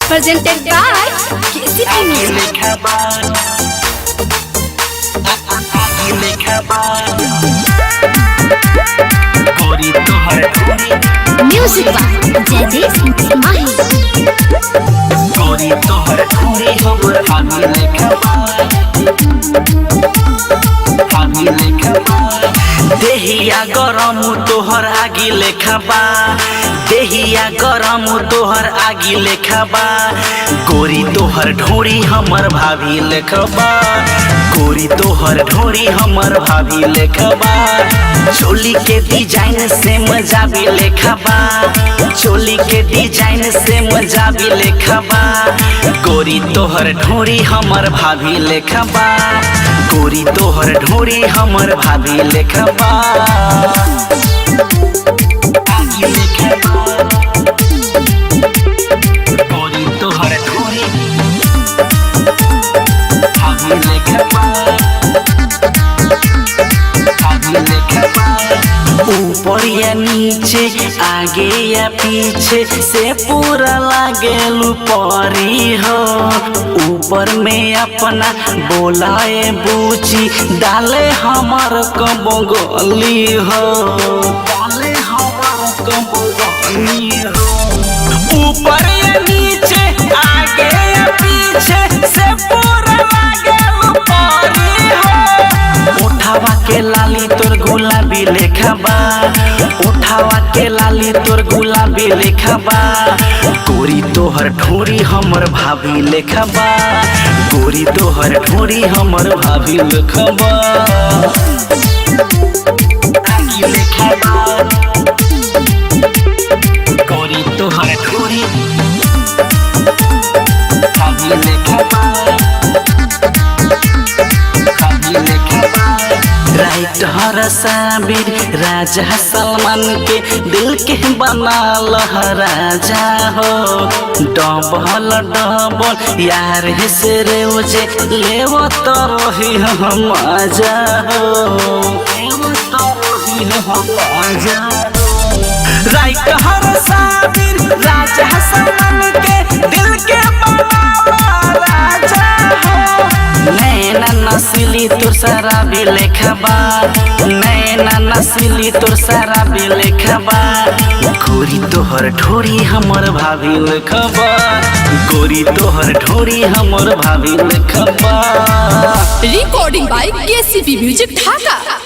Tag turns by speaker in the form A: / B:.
A: presented by KCP Music. Music by Jaideep Mahi.
B: देहिया गरम तोहर आगी लेखा बा, देहिया गरम तोहर आगी लेखा बा। गोरी तोहर ढोरी हमर भाभी लेखा बा, गोरी तोहर ढोरी हमर भाभी लेखा बा। चोली के डिजाइन से मजा भी लेखा बा, चोली के डिजाइन से मजा भी लेखा बा। गोरी तोहर ढोरी हमर भाभी लेखा बा, गोरी तोहर ढोरी हमर भाभी लेखा बा। आगी लेखा बा, गोरी तोहर ढोरी भाभी लेखा बा, भाभी लेखा बा। ऊपर या नीचे आगे या पीछे से पूरा लागेलू परी हो। ऊपर में अपना बोलाए बूची डाले हमार कबगली हो, डाले हमार कबगली हो। ऊपर या नीचे आगे या पीछे से पूरा लागेलू परी हो। उठावा के लाली तोर गुलाबी लेखा बा, उठावा के लाली तोर गुलाबी लेखा बा। गोरी तोहर ढोरी हमर भाभी लेखा बा, गोरी तोहर ढोरी हमर भाभी लेखा बा। आगी लेखा बा, गोरी तोहर ढोरी भाभी लेखा बा, भाभी लेखा बा। राइटर साबिर राजा सलमान के दिल के बनाल राजा हो। डबल डबल यार से रोजे लेव तो रही हम मजा हो, लेव तो रही हम मजा हो। राइटर साबिर राजा सलमान के दिल के बनाल राजा हो। नैना नस्ली तोर सारा भी लेखा बा, नैना नस्ली तोर सारा भी लेखा बा। गोरी तोहर ढोरी हमर भाभी लेखा बा, गोरी तोहर ढोरी हमर भाभी लेखा बा।
A: Recording by KCP Music Dhaka.